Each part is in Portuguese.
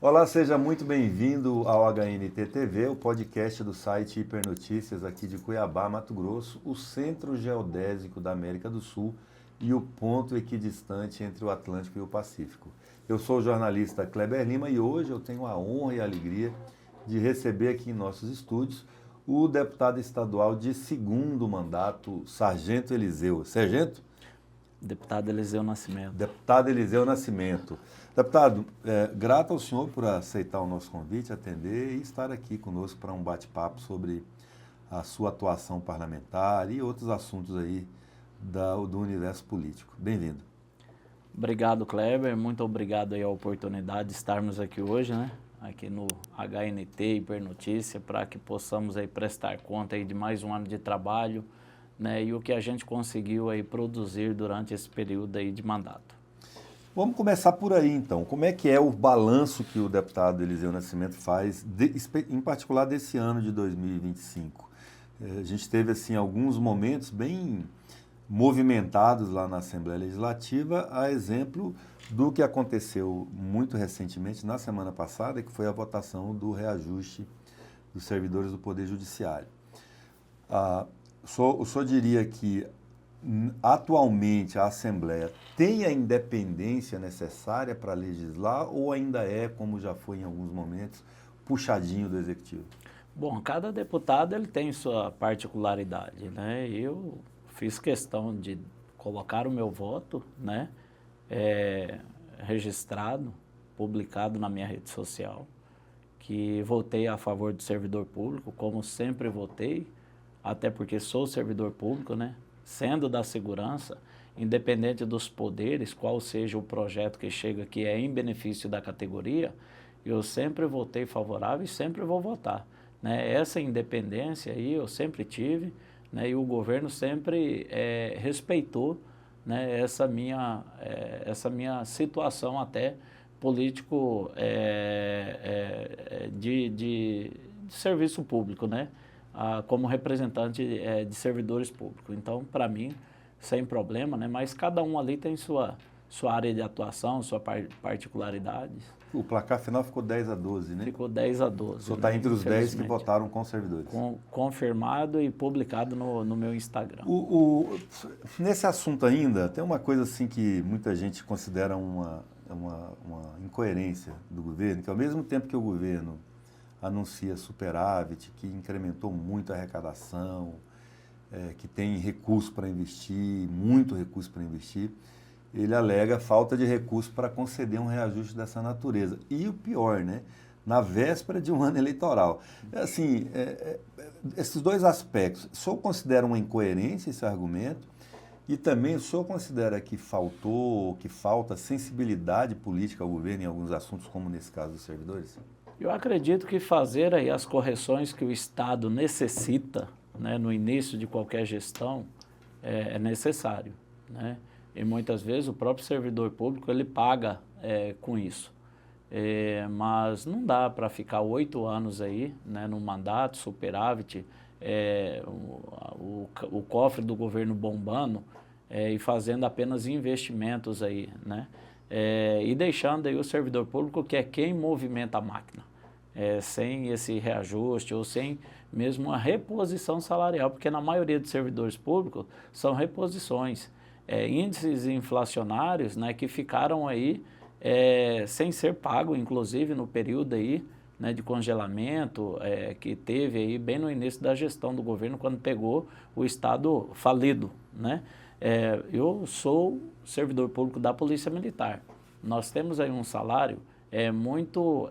Olá, seja muito bem-vindo ao HNT TV, o podcast do site Hipernotícias aqui de Cuiabá, Mato Grosso, o centro geodésico da América do Sul e o ponto equidistante entre o Atlântico e o Pacífico. Eu sou o jornalista Kleber Lima e hoje eu tenho a honra e a alegria de receber aqui em nossos estúdios o deputado estadual de segundo mandato, Sargento Eliseu. Sargento? Deputado Eliseu Nascimento. Deputado Eliseu Nascimento. Deputado, grato ao senhor por aceitar o nosso convite, atender e estar aqui conosco para um bate-papo sobre a sua atuação parlamentar e outros assuntos aí do universo político. Bem-vindo. Obrigado, Kleber. Muito obrigado aí a oportunidade de estarmos aqui hoje, né? Aqui no HNT Hipernotícia, para que possamos aí prestar conta aí de mais um ano de trabalho, né? E o que a gente conseguiu aí produzir durante esse período aí de mandato. Vamos começar por aí, então. Como é que é o balanço que o deputado Eliseu Nascimento faz, em particular desse ano de 2025? A gente teve, assim, alguns momentos bem movimentados lá na Assembleia Legislativa, a exemplo do que aconteceu muito recentemente, na semana passada, que foi a votação do reajuste dos servidores do Poder Judiciário. O senhor diria que atualmente a Assembleia tem a independência necessária para legislar ou ainda é, como já foi em alguns momentos, puxadinho do Executivo? Bom, cada deputado ele tem sua particularidade, né? Eu fiz questão de colocar o meu voto, né? Registrado, publicado na minha rede social, que votei a favor do servidor público, como sempre votei, até porque sou servidor público, né? Sendo da segurança, independente dos poderes, qual seja o projeto que chega que é em benefício da categoria, eu sempre votei favorável e sempre vou votar, né? Essa independência aí eu sempre tive, né? E o governo sempre respeitou, né? Essa minha situação até político de serviço público, né? Como representante de servidores públicos. Então, para mim, sem problema, né? Mas cada um ali tem sua área de atuação, sua particularidade. O placar final ficou 10-12, né? Ficou 10-12. O senhor está entre os 10 que votaram com servidores. Confirmado e publicado no meu Instagram. Nesse assunto ainda, tem uma coisa assim que muita gente considera uma incoerência do governo, que ao mesmo tempo que o governo anuncia superávit, que incrementou muito a arrecadação, que tem recurso para investir, muito recurso para investir, ele alega falta de recurso para conceder um reajuste dessa natureza. E o pior, né? Na véspera de um ano eleitoral. Assim, esses dois aspectos, o senhor considera uma incoerência esse argumento? E também o senhor considera que falta sensibilidade política ao governo em alguns assuntos, como nesse caso dos servidores? Eu acredito que fazer aí as correções que o Estado necessita, né, no início de qualquer gestão é necessário, né? E muitas vezes o próprio servidor público ele paga com isso. Mas não dá para ficar 8 anos aí, né, no mandato, superávit, o cofre do governo bombando e fazendo apenas investimentos aí, né? E deixando aí o servidor público que é quem movimenta a máquina, sem esse reajuste ou sem mesmo uma reposição salarial, porque na maioria dos servidores públicos são reposições, índices inflacionários, né, que ficaram aí sem ser pago, inclusive no período aí, né, de congelamento que teve aí bem no início da gestão do governo, quando pegou o Estado falido, né? Eu sou servidor público da Polícia Militar. Nós temos aí um salário muito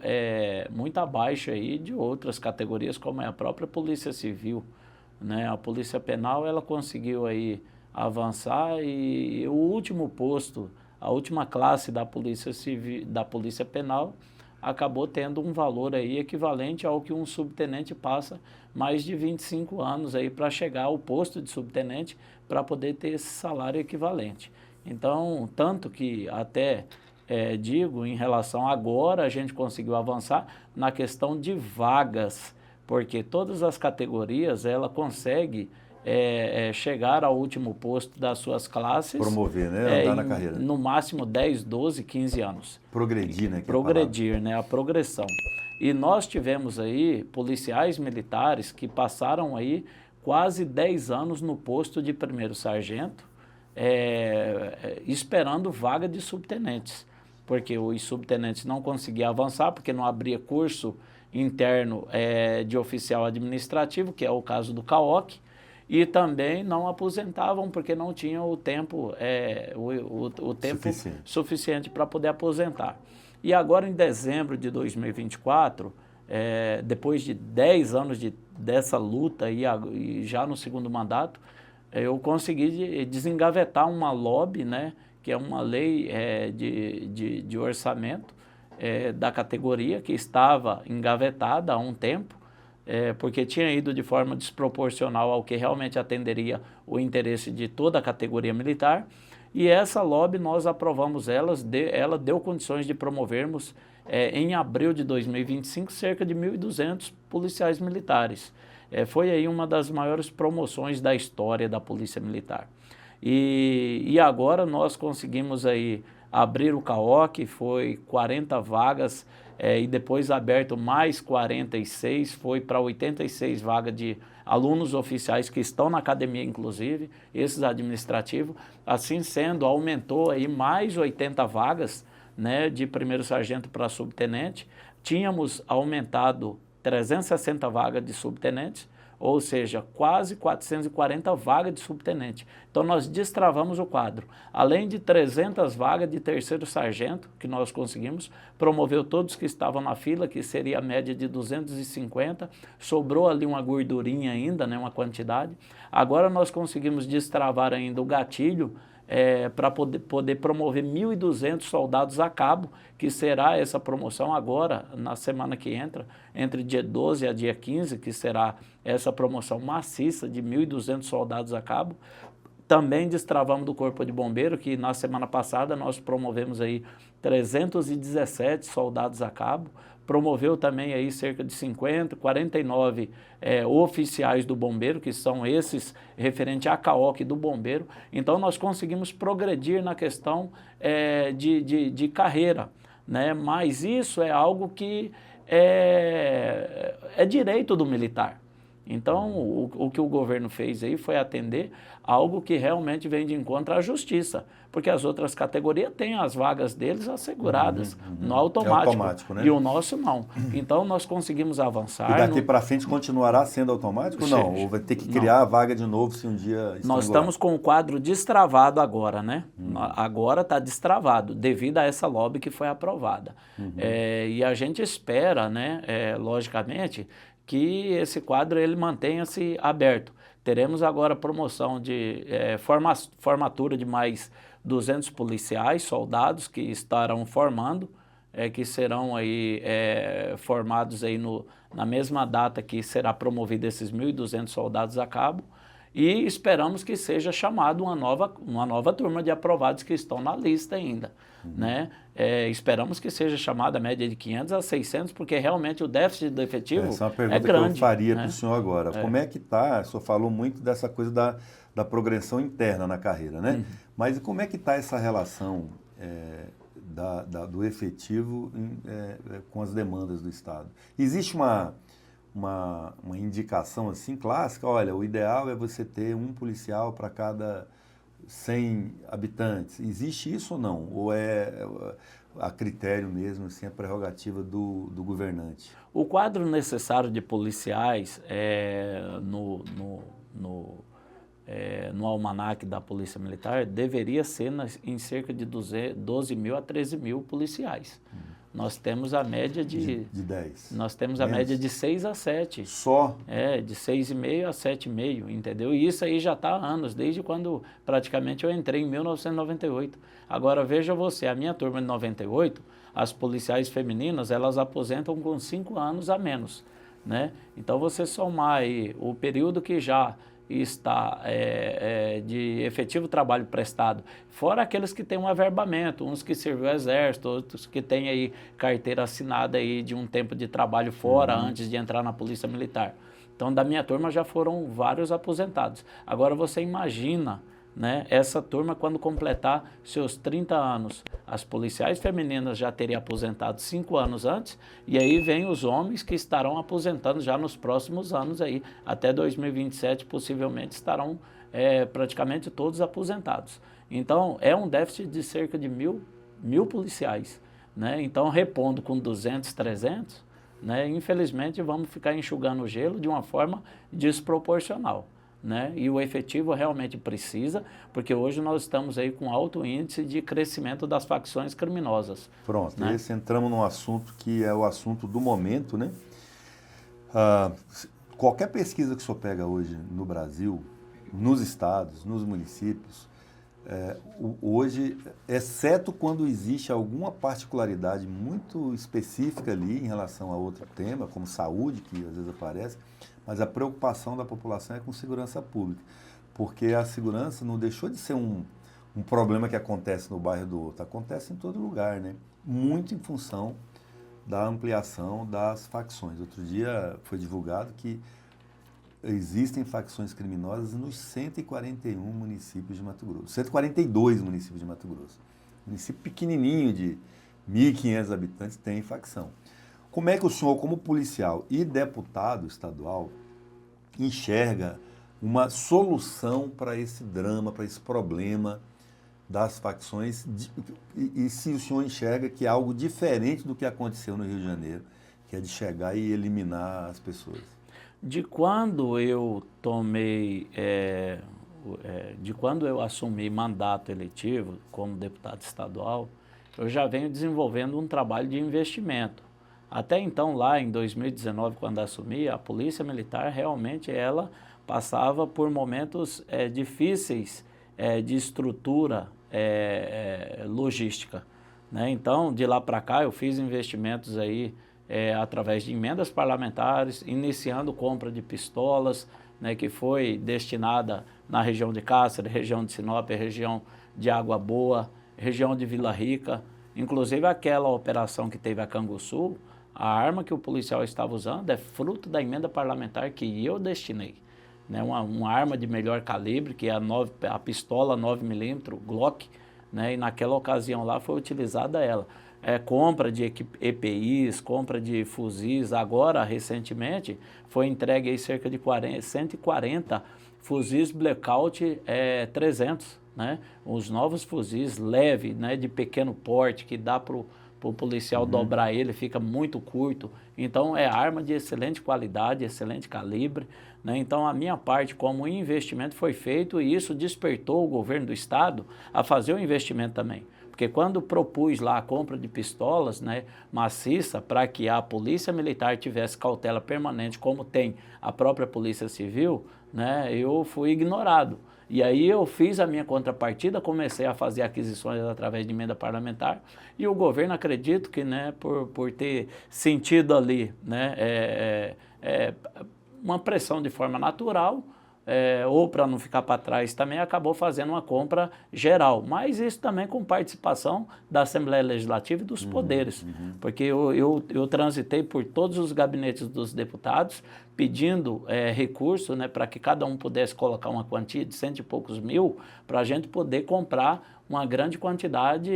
abaixo aí de outras categorias, como é a própria Polícia Civil, né? A Polícia Penal, ela conseguiu aí avançar e o último posto, a última classe da Polícia Civil, da Polícia Penal, acabou tendo um valor aí equivalente ao que um subtenente passa mais de 25 anos aí para chegar ao posto de subtenente para poder ter esse salário equivalente. Então, tanto que até digo, em relação agora a gente conseguiu avançar na questão de vagas, porque todas as categorias ela consegue chegar ao último posto das suas classes. Promover, né? Andar na carreira. No máximo 10, 12, 15 anos. Progredir, né? Progredir, né? A progressão. E nós tivemos aí policiais militares que passaram aí quase 10 anos no posto de primeiro sargento, esperando vaga de subtenentes, porque os subtenentes não conseguiam avançar, porque não abria curso interno de oficial administrativo, que é o caso do CAOC, e também não aposentavam porque não tinham o tempo, o tempo suficiente para poder aposentar. E agora, em dezembro de 2024, depois de 10 anos dessa luta e já no segundo mandato, eu consegui desengavetar uma LOB, né, que é uma lei de orçamento da categoria, que estava engavetada há um tempo, porque tinha ido de forma desproporcional ao que realmente atenderia o interesse de toda a categoria militar. E essa LOB nós aprovamos ela deu condições de promovermos em abril de 2025 cerca de 1.200 policiais militares. Foi aí uma das maiores promoções da história da Polícia Militar. E agora nós conseguimos aí abrir o CAOC, foi 40 vagas, e depois aberto mais 46, foi para 86 vagas de alunos oficiais que estão na academia, inclusive, esses administrativos. Assim sendo, aumentou aí mais 80 vagas, né, de primeiro sargento para subtenente. Tínhamos aumentado 360 vagas de subtenentes, ou seja, quase 440 vagas de subtenente. Então, nós destravamos o quadro. Além de 300 vagas de terceiro sargento, que nós conseguimos, promoveu todos que estavam na fila, que seria a média de 250, sobrou ali uma gordurinha ainda, né, uma quantidade. Agora, nós conseguimos destravar ainda o gatilho, para poder promover 1.200 soldados a cabo, que será essa promoção agora, na semana que entra, entre dia 12 a dia 15, que será essa promoção maciça de 1.200 soldados a cabo. Também destravamos do Corpo de Bombeiro, que na semana passada nós promovemos aí 317 soldados a cabo, promoveu também aí cerca de 49 oficiais do bombeiro, que são esses referente à CAOC do bombeiro. Então, nós conseguimos progredir na questão de carreira, né? Mas isso é algo que é direito do militar. Então, o que o governo fez aí foi atender algo que realmente vem de encontro à justiça, porque as outras categorias têm as vagas deles asseguradas no automático, né? E o nosso não. Então, nós conseguimos avançar. E daqui para frente continuará sendo automático ou não? Ou vai ter que criar a vaga de novo se um dia estrangular? Nós estamos com o quadro destravado agora, né? Agora está destravado, devido a essa LOB que foi aprovada. E a gente espera, né, logicamente, que esse quadro ele mantenha-se aberto. Teremos agora promoção de formatura de mais 200 policiais, soldados que estarão formando, que serão aí formados aí na mesma data que será promovido esses 1.200 soldados a cabo. E esperamos que seja chamado uma nova turma de aprovados que estão na lista ainda, né? Esperamos que seja chamada a média de 500 a 600, porque realmente o déficit do efetivo é grande. Essa é uma pergunta que eu faria para o senhor agora. Como é que está? O senhor falou muito dessa coisa da progressão interna na carreira, né? Mas como é que está essa relação do efetivo com as demandas do Estado? Existe uma indicação assim clássica? Olha, o ideal é você ter um policial para cada 100 habitantes. Existe isso ou não? Ou é a critério mesmo, assim, a prerrogativa do governante? O quadro necessário de policiais no almanaque da Polícia Militar deveria ser em cerca de 12 mil a 13 mil policiais. Nós temos a média de 10. Nós temos a média de 6 a 7. Só? De 6,5 a 7,5, entendeu? E isso aí já está há anos, desde quando praticamente eu entrei em 1998. Agora, veja você, a minha turma de 98, as policiais femininas, elas aposentam com 5 anos a menos, né? Então, você somar aí o período que já está de efetivo trabalho prestado, fora aqueles que têm um averbamento, uns que servem ao exército, outros que têm aí carteira assinada aí de um tempo de trabalho fora antes de entrar na Polícia Militar. Então, da minha turma já foram vários aposentados. Agora, você imagina, né, essa turma quando completar seus 30 anos. As policiais femininas já teriam aposentado 5 anos antes, e aí vem os homens que estarão aposentando já nos próximos anos aí, até 2027 possivelmente estarão praticamente todos aposentados. Então, é um déficit de cerca de mil policiais, né? Então, repondo com 200, 300, né, infelizmente vamos ficar enxugando o gelo de uma forma desproporcional, né? E o efetivo realmente precisa, porque hoje nós estamos aí com alto índice de crescimento das facções criminosas. Pronto, né? esse entramos num assunto que é o assunto do momento, né? Qualquer pesquisa que o senhor pega hoje no Brasil, nos estados, nos municípios, hoje, exceto quando existe alguma particularidade muito específica ali em relação a outro tema, como saúde, que às vezes aparece, mas a preocupação da população é com segurança pública, porque a segurança não deixou de ser um problema que acontece no bairro do outro, acontece em todo lugar, né? Muito em função da ampliação das facções. Outro dia foi divulgado que existem facções criminosas nos 141 municípios de Mato Grosso, 142 municípios de Mato Grosso. Município pequenininho de 1.500 habitantes tem facção. Como é que o senhor, como policial e deputado estadual, enxerga uma solução para esse drama, para esse problema das facções, e se o senhor enxerga que é algo diferente do que aconteceu no Rio de Janeiro, que é de chegar e eliminar as pessoas? De quando eu assumi mandato eletivo como deputado estadual, eu já venho desenvolvendo um trabalho de investimento. Até então, lá em 2019, quando assumi, a Polícia Militar realmente ela passava por momentos difíceis de estrutura logística, né? Então, de lá para cá, eu fiz investimentos aí através de emendas parlamentares, iniciando compra de pistolas, né, que foi destinada na região de Cáceres, região de Sinop, região de Água Boa, região de Vila Rica. Inclusive aquela operação que teve a Canguçu, a arma que o policial estava usando é fruto da emenda parlamentar que eu destinei. Né, uma arma de melhor calibre, que é a pistola 9mm Glock, né, e naquela ocasião lá foi utilizada ela. Compra de EPIs, compra de fuzis. Agora, recentemente, foi entregue aí cerca de 140 fuzis Blackout 300, né? Os novos fuzis leves, né, de pequeno porte, que dá para o policial dobrar ele, fica muito curto. Então, é arma de excelente qualidade, excelente calibre, né? Então, a minha parte como investimento foi feito e isso despertou o governo do estado a fazer o investimento também. Porque quando propus lá a compra de pistolas, né, maciça, para que a Polícia Militar tivesse cautela permanente, como tem a própria Polícia Civil, né, eu fui ignorado. E aí eu fiz a minha contrapartida, comecei a fazer aquisições através de emenda parlamentar, e o governo, acredito que, né, por ter sentido ali, né, uma pressão de forma natural, ou para não ficar para trás também, acabou fazendo uma compra geral. Mas isso também com participação da Assembleia Legislativa e dos poderes. Porque eu transitei por todos os gabinetes dos deputados pedindo recurso, né, para que cada um pudesse colocar uma quantia de 100 e poucos mil para a gente poder comprar uma grande quantidade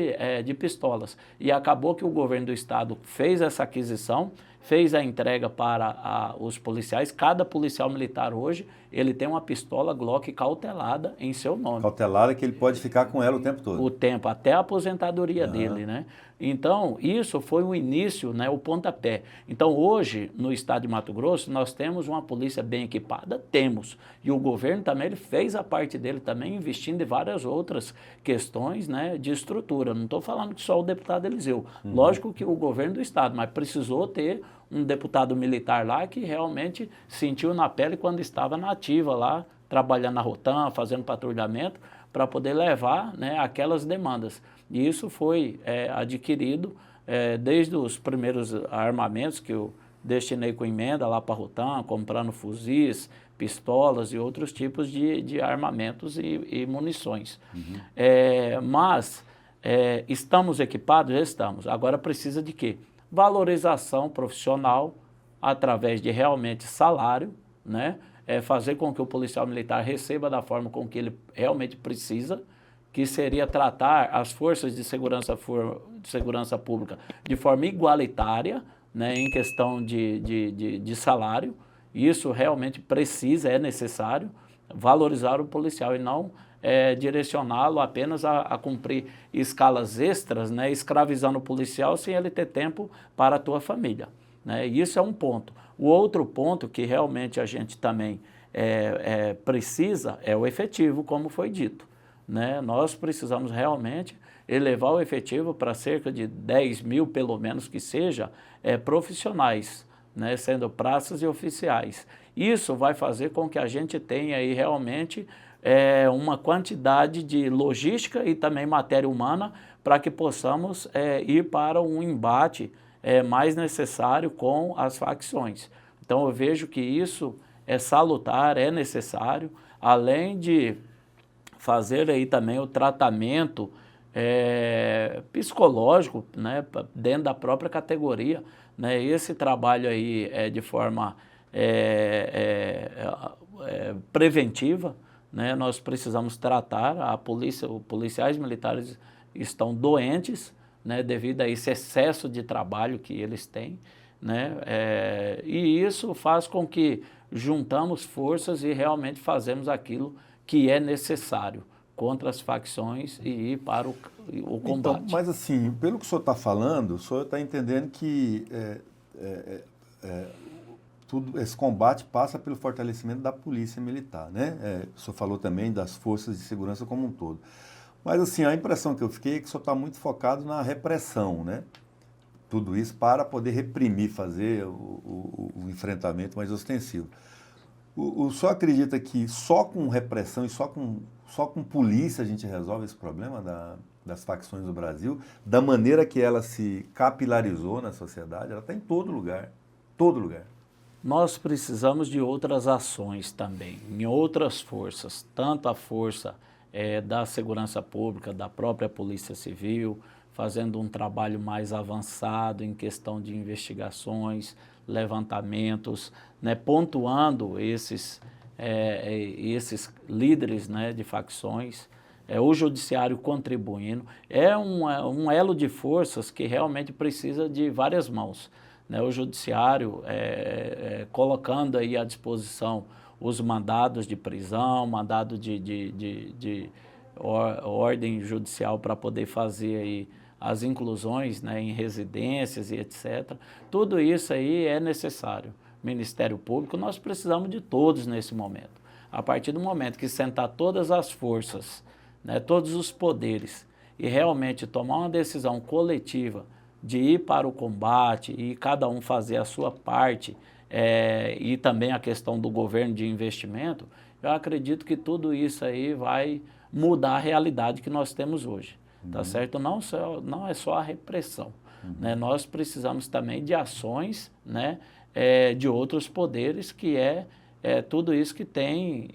de pistolas. E acabou que o governo do estado fez essa aquisição, fez a entrega para os policiais. Cada policial militar hoje, ele tem uma pistola Glock cautelada em seu nome. Cautelada que ele pode ficar com ela o tempo todo. O tempo, até a aposentadoria dele, né? Então, isso foi o início, né, o pontapé. Então, hoje, no estado de Mato Grosso, nós temos uma polícia bem equipada? Temos. E o governo também, ele fez a parte dele também, investindo em várias outras questões, né, de estrutura. Não estou falando que só o deputado Eliseu. Lógico que o governo do estado, mas precisou ter um deputado militar lá que realmente sentiu na pele quando estava na ativa lá, trabalhando na Rotam, fazendo patrulhamento, para poder levar, né, aquelas demandas. E isso foi adquirido desde os primeiros armamentos que eu destinei com emenda lá para a Rotam, comprando fuzis, pistolas e outros tipos de armamentos e munições. Mas estamos equipados? Estamos. Agora precisa de quê? Valorização profissional através de realmente salário, né? Fazer com que o policial militar receba da forma com que ele realmente precisa, que seria tratar as forças de segurança pública de forma igualitária, né, em questão de salário. Isso realmente precisa, é necessário valorizar o policial e não direcioná-lo apenas a cumprir escalas extras, né, escravizando o policial sem ele ter tempo para a tua família, né? Isso é um ponto. O outro ponto que realmente a gente também precisa é o efetivo, como foi dito, né? Nós precisamos realmente elevar o efetivo para cerca de 10 mil, pelo menos que seja, profissionais, né, sendo praças e oficiais. Isso vai fazer com que a gente tenha aí realmente uma quantidade de logística e também matéria humana para que possamos ir para um embate mais necessário com as facções. Então eu vejo que isso é salutar, é necessário, além de fazer aí também o tratamento psicológico, né, dentro da própria categoria, né? Esse trabalho aí é de forma preventiva, né? Nós precisamos tratar, os policiais militares estão doentes, né, devido a esse excesso de trabalho que eles têm, né? E isso faz com que juntamos forças e realmente fazemos aquilo que é necessário contra as facções e ir para o combate. Então, mas assim, pelo que o senhor está falando, o senhor está entendendo que tudo esse combate passa pelo fortalecimento da polícia militar, né? O senhor falou também das forças de segurança como um todo. Mas assim, a impressão que eu fiquei é que o senhor está muito focado na repressão, né? Tudo isso para poder reprimir, fazer o enfrentamento mais ostensivo. O senhor acredita que só com repressão e só com polícia a gente resolve esse problema das facções do Brasil, da maneira que ela se capilarizou na sociedade? Ela está em todo lugar, todo lugar. Nós precisamos de outras ações também, em outras forças, tanto a força da segurança pública, da própria Polícia Civil, fazendo um trabalho mais avançado em questão de investigações, levantamentos, né, pontuando esses líderes, né, de facções, o judiciário contribuindo. É um elo de forças que realmente precisa de várias mãos, né? O judiciário colocando aí à disposição os mandados de prisão, mandado de ordem judicial para poder fazer aí as inclusões, né, em residências e etc. Tudo isso aí é necessário. Ministério Público, nós precisamos de todos nesse momento. A partir do momento que sentar todas as forças, né, todos os poderes e realmente tomar uma decisão coletiva de ir para o combate e cada um fazer a sua parte, e também a questão do governo de investimento, eu acredito que tudo isso aí vai mudar a realidade que nós temos hoje. Tá certo? Não é só a repressão, né? Nós precisamos também de ações, né, de outros poderes, que tudo isso que tem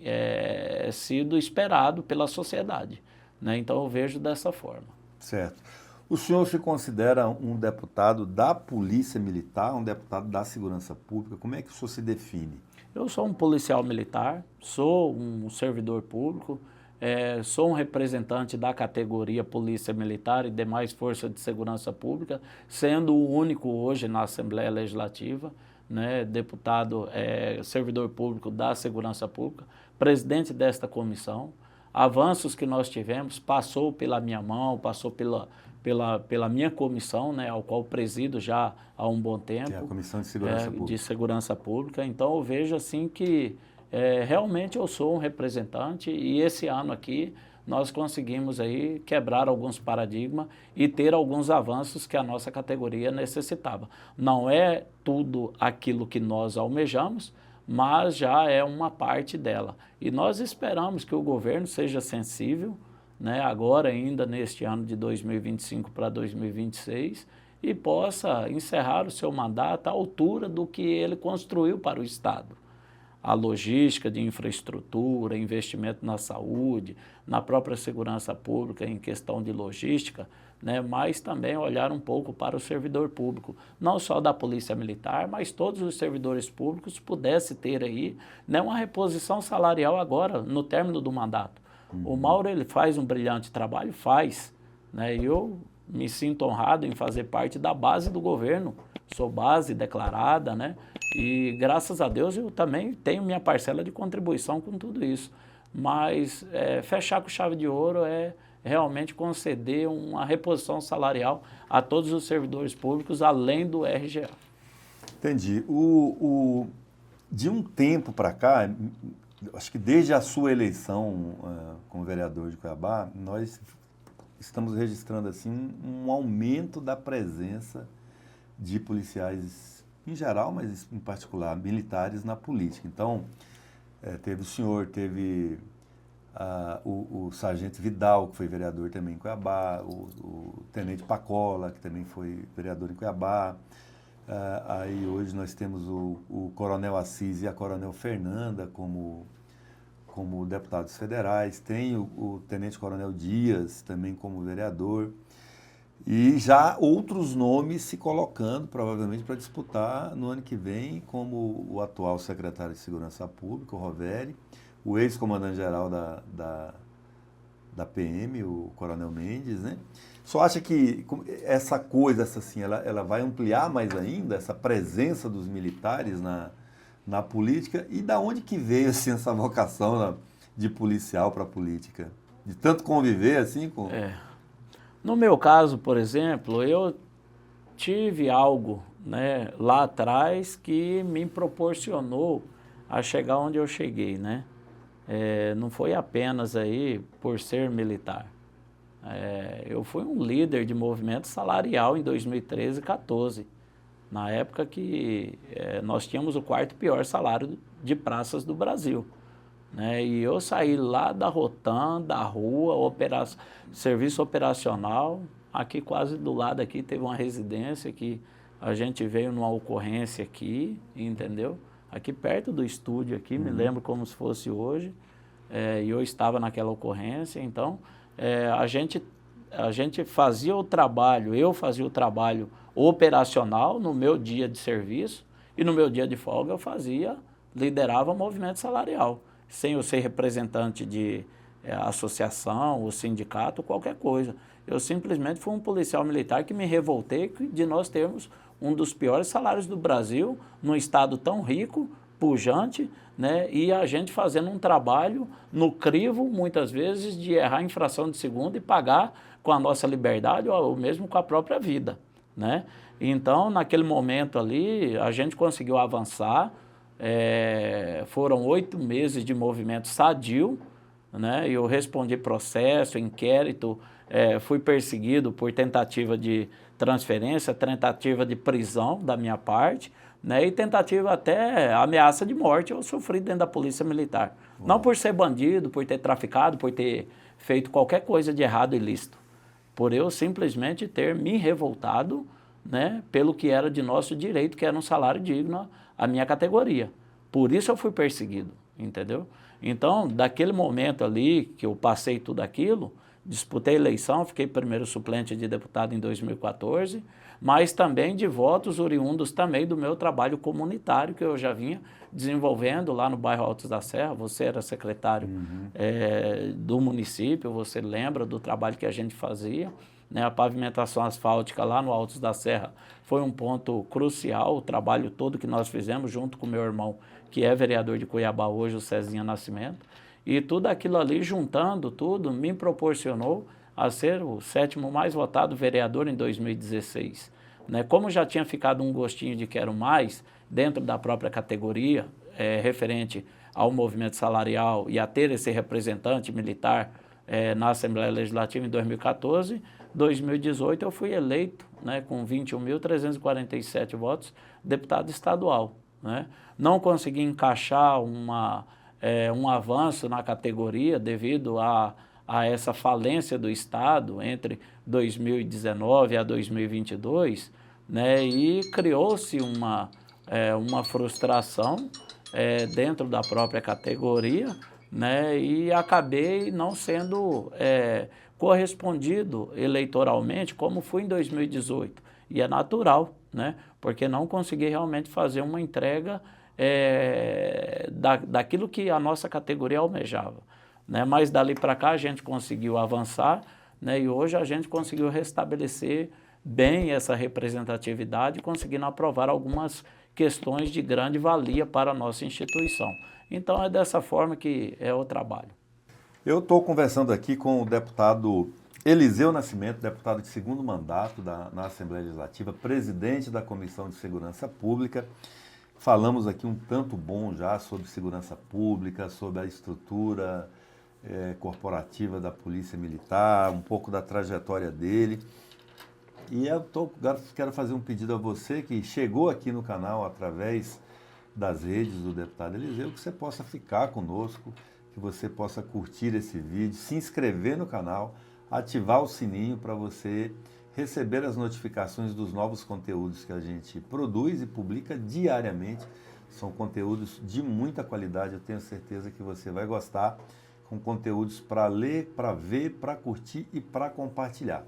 sido esperado pela sociedade, né? Então eu vejo dessa forma. Certo. O senhor se considera um deputado da Polícia Militar, um deputado da Segurança Pública? Como é que o senhor se define? Eu sou um policial militar, sou um servidor público, sou um representante da categoria Polícia Militar e demais forças de segurança pública, sendo o único hoje na Assembleia Legislativa, né, deputado, servidor público da Segurança Pública, presidente desta comissão. Avanços que nós tivemos, passou pela minha mão, passou pela minha comissão, né, ao qual presido já há um bom tempo. Que é a Comissão de Segurança Pública. De Segurança Pública. Então eu vejo assim que realmente eu sou um representante e esse ano aqui nós conseguimos aí quebrar alguns paradigmas e ter alguns avanços que a nossa categoria necessitava. Não é tudo aquilo que nós almejamos, mas já é uma parte dela. E nós esperamos que o governo seja sensível, né, agora ainda neste ano de 2025 para 2026, e possa encerrar o seu mandato à altura do que ele construiu para o Estado. a logística de infraestrutura, investimento na saúde, na própria segurança pública em questão de logística, né, mas também olhar um pouco para o servidor público, não só da Polícia Militar, mas todos os servidores públicos pudessem ter aí, né, uma reposição salarial agora, no término do mandato. O Mauro, ele faz um brilhante trabalho, faz, né, e eu me sinto honrado em fazer parte da base do governo, sou base declarada, né, e graças a Deus eu também tenho minha parcela de contribuição com tudo isso, mas fechar com chave de ouro é realmente conceder uma reposição salarial a todos os servidores públicos, além do RGA. Entendi. De um tempo para cá, acho que desde a sua eleição como vereador de Cuiabá, nós estamos registrando assim um aumento da presença de policiais em geral, mas em particular militares na política. Então, teve o senhor, teve o sargento Vidal, que foi vereador também em Cuiabá, o tenente Pacola, que também foi vereador em Cuiabá. Aí hoje nós temos o coronel Assis e a coronel Fernanda como deputados federais, tem o tenente coronel Dias também como vereador, e já outros nomes se colocando provavelmente para disputar no ano que vem, como o atual secretário de Segurança Pública, o Roveri, o ex-comandante-geral da PM, o Coronel Mendes, né? Só acha que essa coisa, ela vai ampliar mais ainda, essa presença dos militares na política? E da onde que veio assim, essa vocação de policial para a política? De tanto conviver assim com... No meu caso, por exemplo, eu tive algo, né, lá atrás que me proporcionou a chegar onde eu cheguei, né? Não foi apenas aí por ser militar. Eu fui um líder de movimento salarial em 2013 e 2014, na época que nós tínhamos o quarto pior salário de praças do Brasil, né? E eu saí lá da Rotam, da rua, serviço operacional, aqui quase do lado aqui teve uma residência que a gente veio numa ocorrência aqui, entendeu? Aqui perto do estúdio aqui, me lembro como se fosse hoje, e eu estava naquela ocorrência, então a gente fazia o trabalho, eu fazia o trabalho operacional no meu dia de serviço e no meu dia de folga eu liderava o movimento salarial, sem eu ser representante de associação ou sindicato, qualquer coisa. Eu simplesmente fui um policial militar que me revoltei de nós termos um dos piores salários do Brasil, num estado tão rico, pujante, né? E a gente fazendo um trabalho no crivo, muitas vezes, de errar infração de segunda e pagar com a nossa liberdade ou mesmo com a própria vida, né? Então, naquele momento ali, a gente conseguiu avançar, foram 8 meses de movimento sadio, né? Eu respondi processo, inquérito, fui perseguido por tentativa de transferência, tentativa de prisão da minha parte, né? E tentativa até ameaça de morte eu sofri dentro da Polícia Militar. Uau. Não por ser bandido, por ter traficado, por ter feito qualquer coisa de errado e ilícito, por eu simplesmente ter me revoltado, né, pelo que era de nosso direito, que era um salário digno à minha categoria. Por isso eu fui perseguido, entendeu? Então, daquele momento ali que eu passei tudo aquilo, disputei a eleição, fiquei primeiro suplente de deputado em 2014, mas também de votos oriundos também do meu trabalho comunitário que eu já vinha desenvolvendo lá no bairro Altos da Serra. Você era secretário do município, você lembra do trabalho que a gente fazia, né? A pavimentação asfáltica lá no Altos da Serra foi um ponto crucial, o trabalho todo que nós fizemos junto com meu irmão, que é vereador de Cuiabá hoje, o Cezinha Nascimento, e tudo aquilo ali, juntando tudo, me proporcionou a ser o 7º mais votado vereador em 2016. Né? Como já tinha ficado um gostinho de quero mais, dentro da própria categoria, referente ao movimento salarial e a ter esse representante militar na Assembleia Legislativa em 2014, 2018 eu fui eleito, né, com 21.347 votos, deputado estadual. Né? Não consegui encaixar um avanço na categoria devido a essa falência do Estado entre 2019 a 2022, né? E criou-se uma frustração, dentro da própria categoria, né, e acabei não sendo correspondido eleitoralmente como fui em 2018. E é natural, né, porque não consegui realmente fazer uma entrega daquilo que a nossa categoria almejava. Né? Mas dali para cá a gente conseguiu avançar, né, e hoje a gente conseguiu restabelecer bem essa representatividade, conseguindo aprovar algumas questões de grande valia para a nossa instituição. Então é dessa forma que é o trabalho. Eu estou conversando aqui com o deputado Eliseu Nascimento, deputado de segundo mandato na Assembleia Legislativa, presidente da Comissão de Segurança Pública. Falamos aqui um tanto bom já sobre segurança pública, sobre a estrutura corporativa da Polícia Militar, um pouco da trajetória dele. E quero fazer um pedido a você que chegou aqui no canal através das redes do deputado Eliseu, que você possa ficar conosco, que você possa curtir esse vídeo, se inscrever no canal, ativar o sininho para você receber as notificações dos novos conteúdos que a gente produz e publica diariamente. São conteúdos de muita qualidade, eu tenho certeza que você vai gostar, com conteúdos para ler, para ver, para curtir e para compartilhar.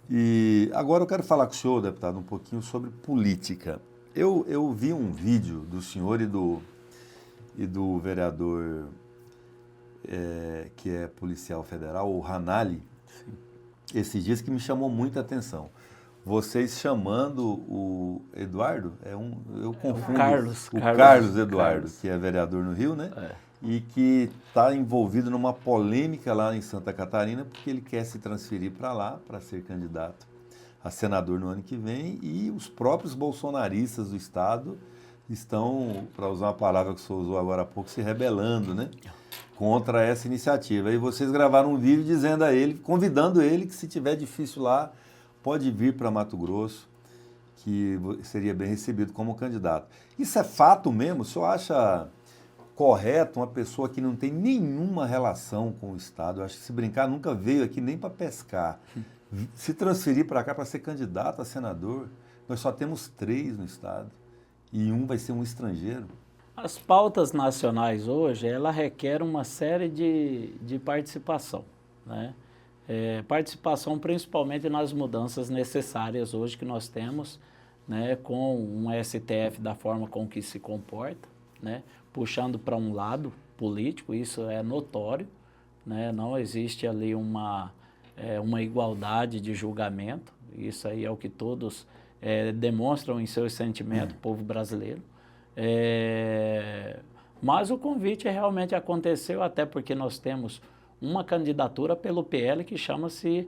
E agora eu quero falar com o senhor, deputado, um pouquinho sobre política. Eu vi um vídeo do senhor e do vereador que é policial federal, o Ranalli, esses dias, que me chamou muita atenção. Vocês chamando o Eduardo, eu confundo, o Carlos Eduardo, que é vereador no Rio, né? E que está envolvido numa polêmica lá em Santa Catarina, porque ele quer se transferir para lá, para ser candidato a senador no ano que vem, e os próprios bolsonaristas do estado estão, para usar uma palavra que o senhor usou agora há pouco, se rebelando, né, contra essa iniciativa. E vocês gravaram um vídeo dizendo a ele, convidando ele que, se tiver difícil lá, pode vir para Mato Grosso, que seria bem recebido como candidato. Isso é fato mesmo? O senhor acha correto uma pessoa que não tem nenhuma relação com o estado, eu acho que, se brincar, nunca veio aqui nem para pescar, se transferir para cá para ser candidato a senador? Nós só temos 3 no estado e um vai ser um estrangeiro. As pautas nacionais hoje, ela requer uma série de participação, né? Participação principalmente nas mudanças necessárias hoje que nós temos, né, com um STF da forma com que se comporta, né, puxando para um lado político, isso é notório, né, não existe ali uma igualdade de julgamento, isso aí é o que todos demonstram em seus sentimentos, povo brasileiro. Mas o convite realmente aconteceu, até porque nós temos uma candidatura pelo PL que chama-se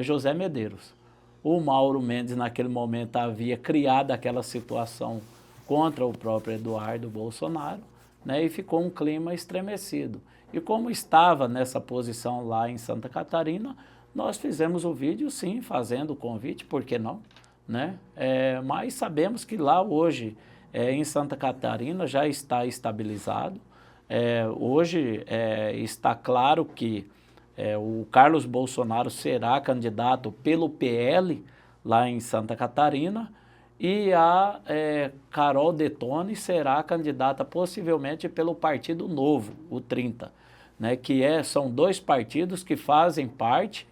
José Medeiros. O Mauro Mendes, naquele momento, havia criado aquela situação contra o próprio Eduardo Bolsonaro, né, e ficou um clima estremecido. E como estava nessa posição lá em Santa Catarina, nós fizemos o vídeo, sim, fazendo o convite, por que não? Né? Mas sabemos que lá hoje, em Santa Catarina, já está estabilizado. Hoje está claro que o Carlos Bolsonaro será candidato pelo PL lá em Santa Catarina e a Carol Detone será candidata possivelmente pelo Partido Novo, o 30, né, que são 2 partidos que fazem parte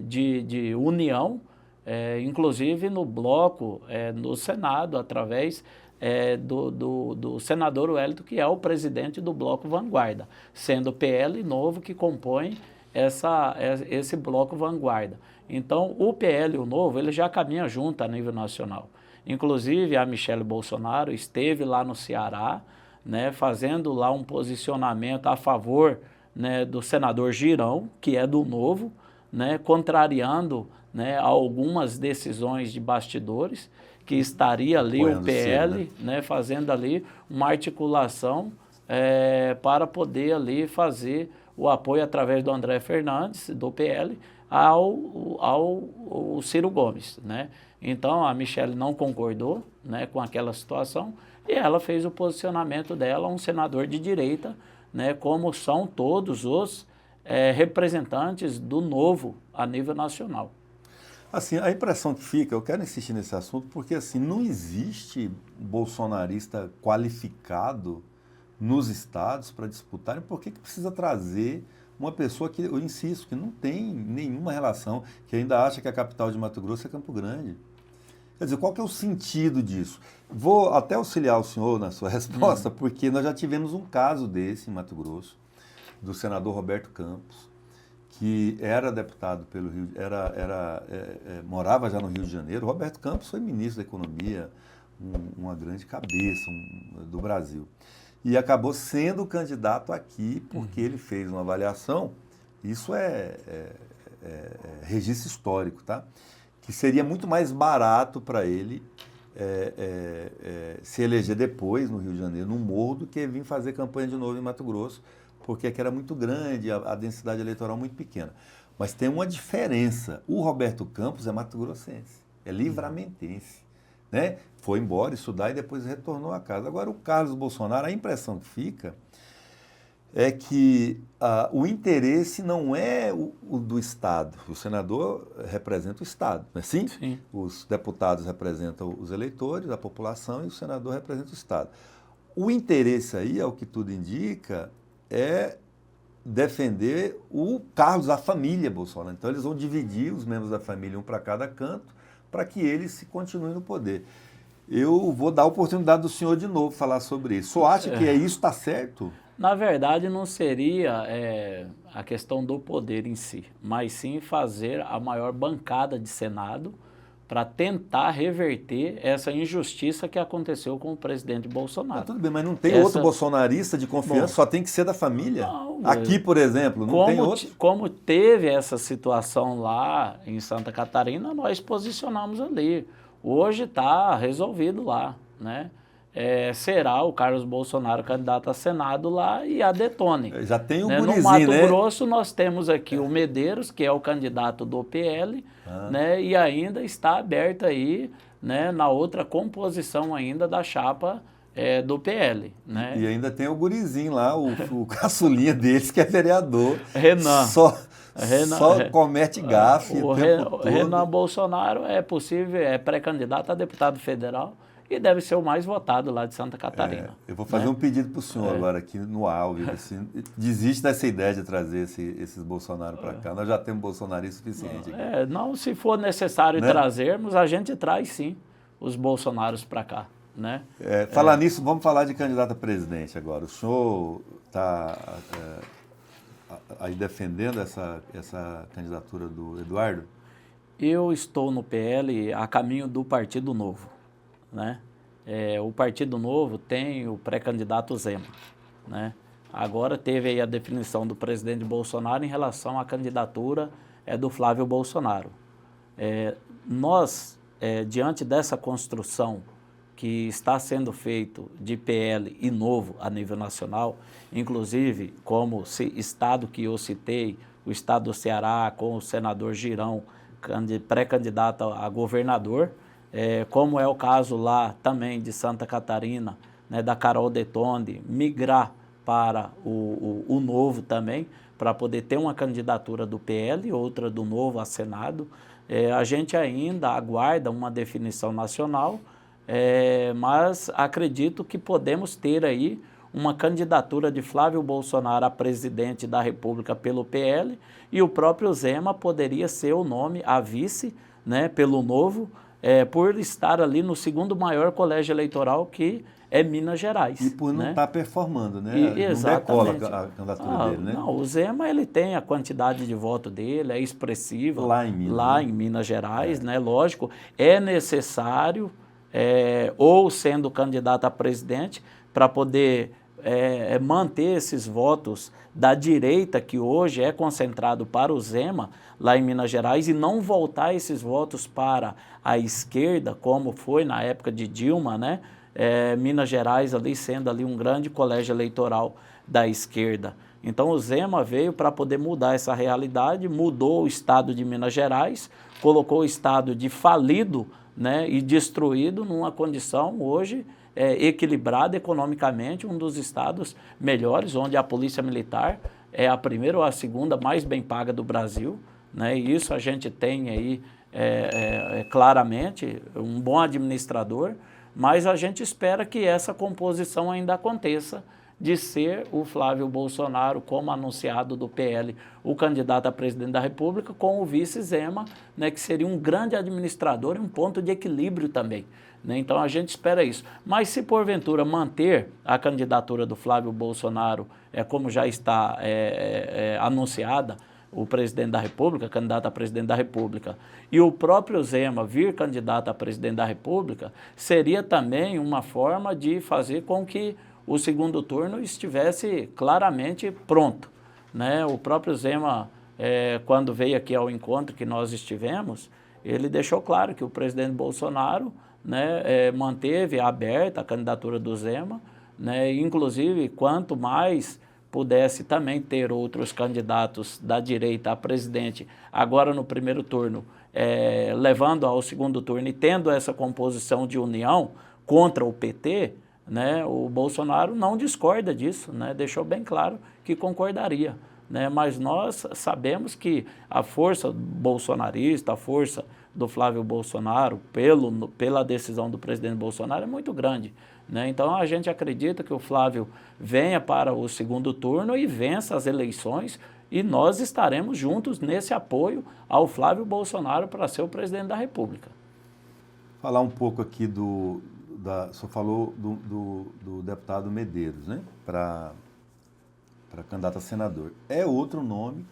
de união, inclusive no bloco, no Senado, através do senador Wellington, que é o presidente do bloco Vanguarda, sendo o PL Novo que compõe esse bloco Vanguarda. Então, o PL, o Novo, ele já caminha junto a nível nacional. Inclusive, a Michele Bolsonaro esteve lá no Ceará, né, fazendo lá um posicionamento a favor, né, do senador Girão, que é do Novo, né, contrariando, né, algumas decisões de bastidores, que estaria ali o PL, né, fazendo ali uma articulação para poder ali fazer o apoio através do André Fernandes, do PL, ao Ciro Gomes, né? Então, a Michele não concordou, né, com aquela situação e ela fez o posicionamento dela, um senador de direita, né, como são todos os representantes do Novo a nível nacional. Assim, a impressão que fica, eu quero insistir nesse assunto, porque assim, não existe bolsonarista qualificado nos estados para disputarem, por que precisa trazer uma pessoa que, eu insisto, que não tem nenhuma relação, que ainda acha que a capital de Mato Grosso é Campo Grande. Quer dizer, qual que é o sentido disso? Vou até auxiliar o senhor na sua resposta, porque nós já tivemos um caso desse em Mato Grosso, do senador Roberto Campos, que era deputado pelo Rio, morava já no Rio de Janeiro. Roberto Campos foi ministro da Economia, uma grande cabeça do Brasil. E acabou sendo candidato aqui porque ele fez uma avaliação, isso é registro histórico, tá? Que seria muito mais barato para ele se eleger depois no Rio de Janeiro, no Morro, do que vir fazer campanha de novo em Mato Grosso, porque aqui era muito grande, a densidade eleitoral muito pequena. Mas tem uma diferença. O Roberto Campos é mato-grossense, é livramentense, né? Foi embora estudar e depois retornou a casa. Agora, o Carlos Bolsonaro, a impressão que fica é que o interesse não é o do Estado. O senador representa o Estado, não é assim? Sim. Os deputados representam os eleitores, a população, e o senador representa o Estado. O interesse aí, ao que tudo indica, é defender o Carlos, a família Bolsonaro. Então, eles vão dividir os membros da família, um para cada canto, para que eles se continuem no poder. Eu vou dar a oportunidade do senhor de novo falar sobre isso. O senhor acha que isso está certo? Na verdade, não seria a questão do poder em si, mas sim fazer a maior bancada de Senado para tentar reverter essa injustiça que aconteceu com o presidente Bolsonaro. Tudo bem, mas não tem outro bolsonarista de confiança, só tem que ser da família? Não, aqui, por exemplo, não tem outro? Como teve essa situação lá em Santa Catarina, nós posicionamos ali. Hoje está resolvido lá, né? Será o Carlos Bolsonaro candidato a Senado lá e a Detone. Já tem o né? gurizinho, No Mato né? Grosso nós temos aqui o Medeiros, que é o candidato do PL, né? E ainda está aberto aí, né? Na outra composição ainda da chapa do PL. Né? E ainda tem o gurizinho lá, o caçulinha deles, que é vereador. Renan. Só comete gafe o tempo todo. Renan Bolsonaro é possível, é pré-candidato a deputado federal e deve ser o mais votado lá de Santa Catarina. Eu vou fazer um pedido para o senhor agora aqui no áudio. Assim, desiste dessa ideia de trazer esses Bolsonaro para cá. Nós já temos bolsonarista suficiente aqui. Não, se for necessário trazermos, a gente traz sim os Bolsonaros para cá. Né? Falar nisso, vamos falar de candidato a presidente agora. O senhor está aí defendendo essa candidatura do Eduardo? Eu estou no PL a caminho do Partido Novo. Né? O Partido Novo tem o pré-candidato Zema. Né? Agora teve aí a definição do presidente Bolsonaro em relação à candidatura do Flávio Bolsonaro. Nós, diante dessa construção que está sendo feito de PL e Novo a nível nacional, inclusive como estado que eu citei, o estado do Ceará, com o senador Girão, pré-candidato a governador, como é o caso lá também de Santa Catarina, né, da Carol Detone, migrar para o Novo também, para poder ter uma candidatura do PL, outra do Novo a Senado. A gente ainda aguarda uma definição nacional, mas acredito que podemos ter aí uma candidatura de Flávio Bolsonaro a presidente da República pelo PL e o próprio Zema poderia ser o nome a vice, né, pelo Novo, por estar ali no segundo maior colégio eleitoral, que é Minas Gerais. E por não estar performando, né? Exatamente. Não decola a candidatura dele, né? Não, o Zema ele tem a quantidade de voto dele, é expressiva. Lá em Minas Gerais, né? Lógico, é necessário, ou sendo candidato a presidente, para poder manter esses votos da direita, que hoje é concentrado para o Zema, lá em Minas Gerais, e não voltar esses votos para a esquerda, como foi na época de Dilma, né? Minas Gerais ali sendo ali um grande colégio eleitoral da esquerda. Então o Zema veio para poder mudar essa realidade, mudou o estado de Minas Gerais, colocou o estado de falido, né, e destruído numa condição hoje equilibrada economicamente, um dos estados melhores, onde a Polícia Militar é a primeira ou a segunda mais bem paga do Brasil, né? E isso a gente tem aí claramente um bom administrador, mas a gente espera que essa composição ainda aconteça, de ser o Flávio Bolsonaro, como anunciado do PL, o candidato a presidente da República, com o vice Zema, né, que seria um grande administrador e um ponto de equilíbrio também. Né? Então a gente espera isso. Mas se porventura manter a candidatura do Flávio Bolsonaro, como já está anunciada, o presidente da República, candidato a presidente da República, e o próprio Zema vir candidato a presidente da República, seria também uma forma de fazer com que o segundo turno estivesse claramente pronto. Né? O próprio Zema, quando veio aqui ao encontro que nós estivemos, ele deixou claro que o presidente Bolsonaro, né, manteve aberta a candidatura do Zema, né, inclusive quanto mais pudesse também ter outros candidatos da direita a presidente, agora no primeiro turno, levando ao segundo turno e tendo essa composição de união contra o PT, né, o Bolsonaro não discorda disso, né, deixou bem claro que concordaria. Né, mas nós sabemos que a força bolsonarista, a força do Flávio Bolsonaro, pela decisão do presidente Bolsonaro, é muito grande. Né? Então a gente acredita que o Flávio venha para o segundo turno e vença as eleições, e nós estaremos juntos nesse apoio ao Flávio Bolsonaro para ser o presidente da República. Falar um pouco aqui só falou do deputado Medeiros, né? Para candidato a senador. É outro nome,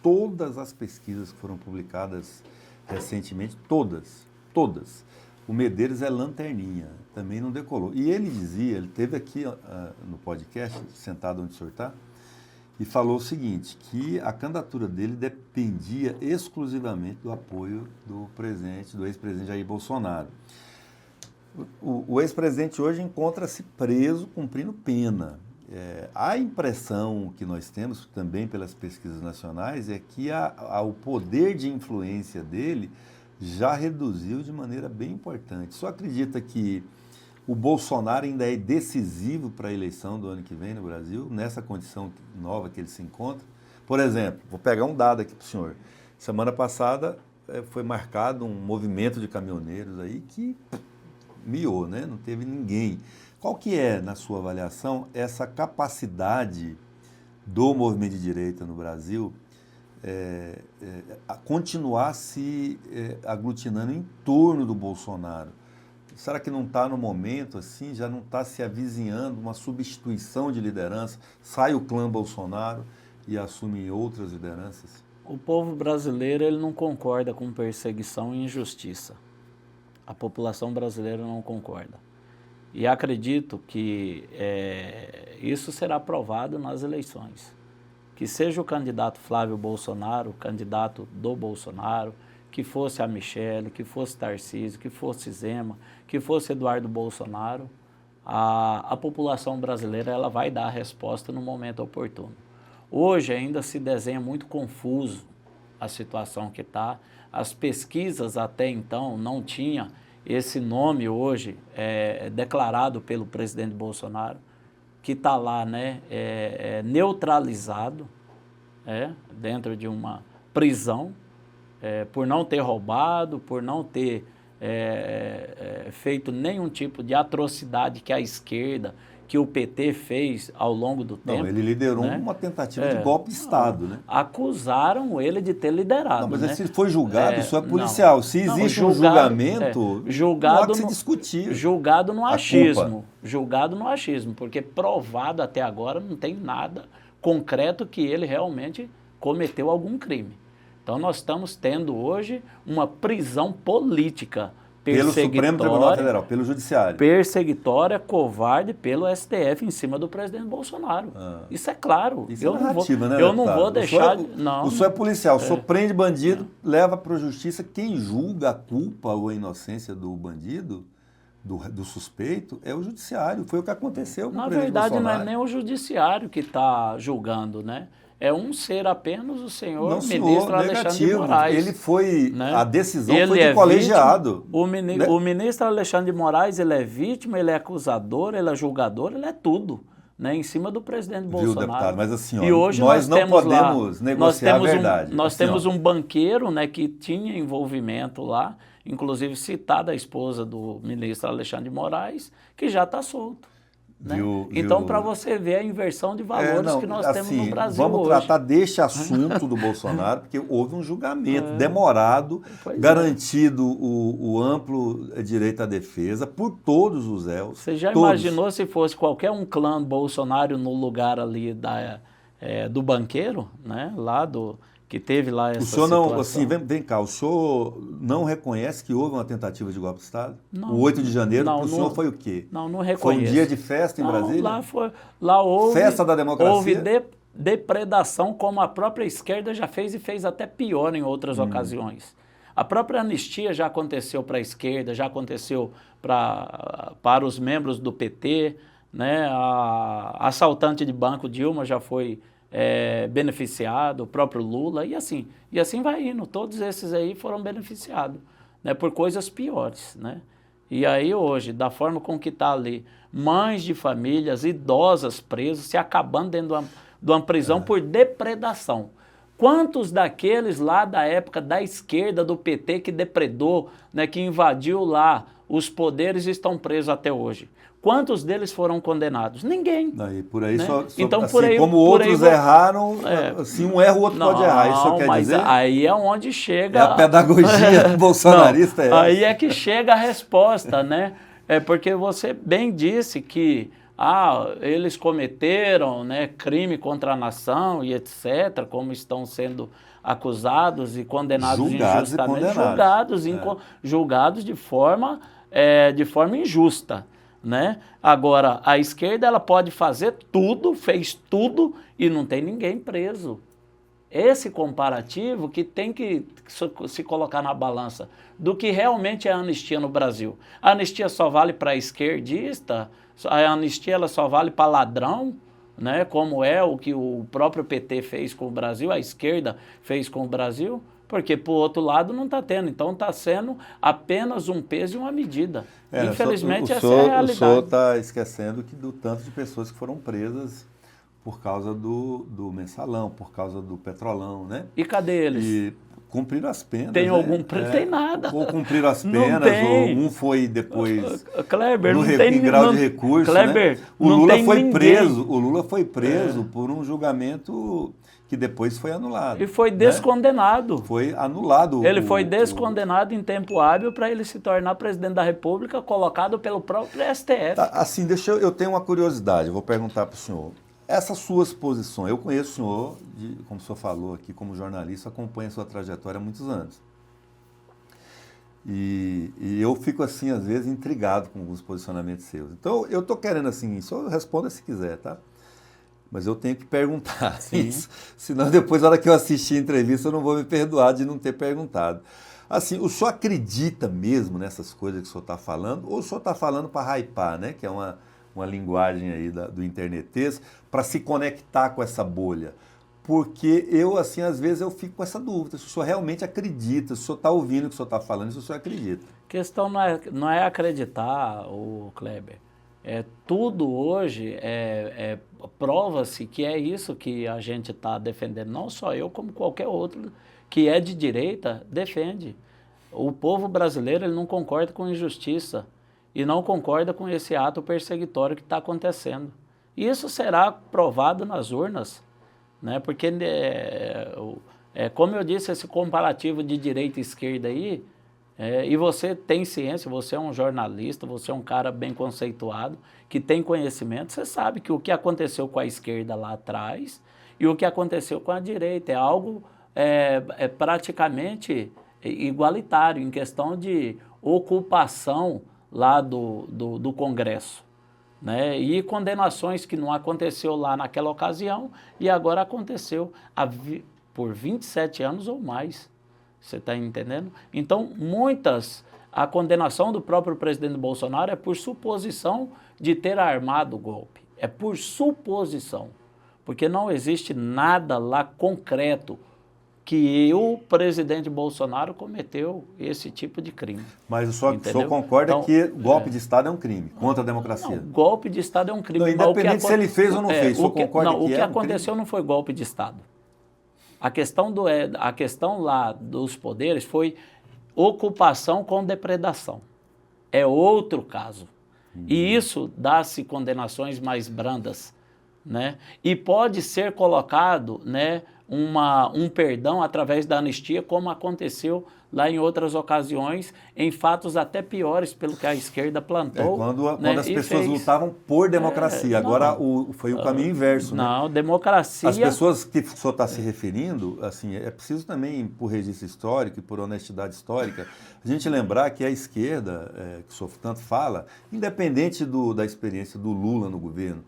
todas as pesquisas que foram publicadas recentemente, todas, o Medeiros é lanterninha, também não decolou. E ele dizia, ele esteve aqui no podcast, sentado onde o senhor está, e falou o seguinte, que a candidatura dele dependia exclusivamente do apoio do ex-presidente Jair Bolsonaro. O ex-presidente hoje encontra-se preso, cumprindo pena. A impressão que nós temos, também pelas pesquisas nacionais, é que o poder de influência dele já reduziu de maneira bem importante. Só acredita que o Bolsonaro ainda é decisivo para a eleição do ano que vem no Brasil, nessa condição nova que ele se encontra? Por exemplo, vou pegar um dado aqui para o senhor. Semana passada foi marcado um movimento de caminhoneiros aí que miou, né? Não teve ninguém. Qual que é, na sua avaliação, essa capacidade do movimento de direita no Brasil a continuar se aglutinando em torno do Bolsonaro? Será que não está no momento, assim, já não está se avizinhando uma substituição de liderança? Sai o clã Bolsonaro e assume outras lideranças? O povo brasileiro ele não concorda com perseguição e injustiça. A população brasileira não concorda. E acredito que isso será provado nas eleições. Que seja o candidato Flávio Bolsonaro, o candidato do Bolsonaro, que fosse a Michele, que fosse Tarcísio, que fosse Zema, que fosse Eduardo Bolsonaro, a população brasileira ela vai dar a resposta no momento oportuno. Hoje ainda se desenha muito confuso a situação que está. As pesquisas até então não tinham esse nome hoje declarado pelo presidente Bolsonaro, que está lá, né, neutralizado dentro de uma prisão, por não ter roubado, por não ter feito nenhum tipo de atrocidade que a esquerda, que o PT fez ao longo do tempo. Não, ele liderou, né, uma tentativa de golpe de Estado, né? Acusaram ele de ter liderado. Não, mas né? Se foi julgado, isso é policial. Se existe um julgamento, não há que se discutir. Julgado no achismo. Julgado no achismo, porque provado até agora não tem nada concreto que ele realmente cometeu algum crime. Então nós estamos tendo hoje uma prisão política, pelo Supremo Tribunal Federal, pelo Judiciário. Perseguitória, covarde pelo STF em cima do presidente Bolsonaro. Isso é claro. Isso é narrativa, né, eu não vou deixar... O senhor é policial, o senhor prende bandido, leva para a justiça. Quem julga a culpa ou a inocência do bandido, do suspeito, é o Judiciário. Foi o que aconteceu com o presidente Bolsonaro. Na verdade, não é nem o Judiciário que está julgando, né? É um ser apenas o senhor ministro Alexandre de Moraes. Ele foi, né? A decisão foi de colegiado. O ministro Alexandre de Moraes, ele é vítima, ele é acusador, ele é julgador, ele é tudo. né, em cima do presidente Viu, Bolsonaro. deputado? Mas assim, ó, e hoje nós não temos podemos negociar a verdade. Nós assim, temos um banqueiro, né, que tinha envolvimento lá, inclusive citada a esposa do ministro Alexandre de Moraes, que já está solto. Né? Então, para você ver a inversão de valores que nós temos no Brasil vamos hoje. tratar deste assunto do Bolsonaro, porque houve um julgamento demorado, garantido o amplo direito à defesa por todos os réus. Você já imaginou se fosse qualquer um clã Bolsonaro no lugar ali do banqueiro, né? Lá que teve lá essa situação? O senhor não, situação. assim, vem cá, o senhor não reconhece que houve uma tentativa de golpe de Estado? Não, o 8 de janeiro, não, para o senhor foi o quê? Não reconheço. Foi um dia de festa em Brasília? Lá houve... Festa da democracia? Houve depredação, como a própria esquerda já fez e fez até pior em outras ocasiões. A própria anistia já aconteceu para a esquerda, já aconteceu para os membros do PT, né? A assaltante de banco Dilma já foi beneficiado, o próprio Lula, e assim vai indo. Todos esses aí foram beneficiados, né, por coisas piores, né? E aí hoje, da forma com que está ali, mães de famílias, idosas presas, se acabando dentro de uma prisão por depredação. Quantos daqueles lá da época da esquerda, do PT, que depredou, né, que invadiu lá os poderes, estão presos até hoje? Quantos deles foram condenados? Ninguém. E por aí, né? então, assim, por aí, como outros erraram, assim, um erra, o outro pode errar. Isso quer dizer? Aí é onde chega... É a pedagogia bolsonarista. Aí é que chega a resposta, né? Porque você bem disse que eles cometeram, né, crime contra a nação e etc., como estão sendo acusados e condenados injustamente. Julgados de forma injusta. Né? Agora, a esquerda ela pode fazer tudo, fez tudo e não tem ninguém preso. Esse comparativo que tem que se colocar na balança do que realmente é a anistia no Brasil. A anistia só vale para esquerdista, a anistia ela só vale para ladrão, né? Como é o que o próprio PT fez com o Brasil, a esquerda fez com o Brasil. Porque, por outro lado, não está tendo. Então, está sendo apenas um peso e uma medida. Infelizmente, essa é a realidade. O senhor está esquecendo do tanto de pessoas que foram presas por causa do mensalão, por causa do petrolão, né? E cadê eles? E cumpriram as penas. Tem algum preso? Tem nada. Ou cumpriram as penas, ou um foi depois Kleber, em grau de recurso. Kleber, né? O Lula foi preso por um julgamento que depois foi anulado. E foi descondenado. Foi anulado. Ele foi descondenado em tempo hábil para ele se tornar presidente da República, colocado pelo próprio STF. Tá, assim, eu tenho uma curiosidade, eu vou perguntar para o senhor. Essas suas posições, eu conheço o senhor, como o senhor falou aqui, como jornalista, acompanho a sua trajetória há muitos anos. E eu fico, assim, às vezes, intrigado com alguns posicionamentos seus. Então, eu estou querendo, assim, só responda se quiser, tá? Mas eu tenho que perguntar isso, senão depois, na hora que eu assistir a entrevista, eu não vou me perdoar de não ter perguntado. Assim, o senhor acredita mesmo nessas coisas que o senhor está falando, ou o senhor está falando para hypar, né? Que é uma linguagem aí do internetês, para se conectar com essa bolha? Porque eu, assim, às vezes eu fico com essa dúvida, se o senhor realmente acredita, se o senhor está ouvindo o que o senhor está falando, se o senhor acredita. A questão não é acreditar, o Kleber. Tudo hoje prova-se que é isso que a gente está defendendo, não só eu, como qualquer outro que é de direita, defende. O povo brasileiro ele não concorda com injustiça e não concorda com esse ato perseguitório que está acontecendo. Isso será provado nas urnas, né? Porque, como eu disse, esse comparativo de direita e esquerda aí, e você tem ciência, você é um jornalista, você é um cara bem conceituado, que tem conhecimento, você sabe que o que aconteceu com a esquerda lá atrás e o que aconteceu com a direita é algo praticamente igualitário em questão de ocupação lá do Congresso, né? E condenações que não aconteceu lá naquela ocasião e agora aconteceu por 27 anos ou mais. Você está entendendo? Então, a condenação do próprio presidente Bolsonaro é por suposição de ter armado o golpe. É por suposição. Porque não existe nada lá concreto, que o presidente Bolsonaro cometeu esse tipo de crime. Mas o senhor concorda então, que golpe de Estado é um crime, contra a democracia? Não, golpe de Estado é um crime. Não, independente se ele fez ou não fez, o senhor concorda que o que aconteceu não foi golpe de Estado. A questão lá dos poderes foi ocupação com depredação. É outro caso. E isso dá-se condenações mais brandas, né? E pode ser colocado, né, um perdão através da anistia, como aconteceu lá em outras ocasiões, em fatos até piores pelo que a esquerda plantou. Quando as pessoas lutavam por democracia, agora foi o caminho inverso. Não, democracia... As pessoas que o senhor está se referindo, assim, é preciso também, por registro histórico e por honestidade histórica, a gente lembrar que a esquerda, que o senhor tanto fala, independente da experiência do Lula no governo,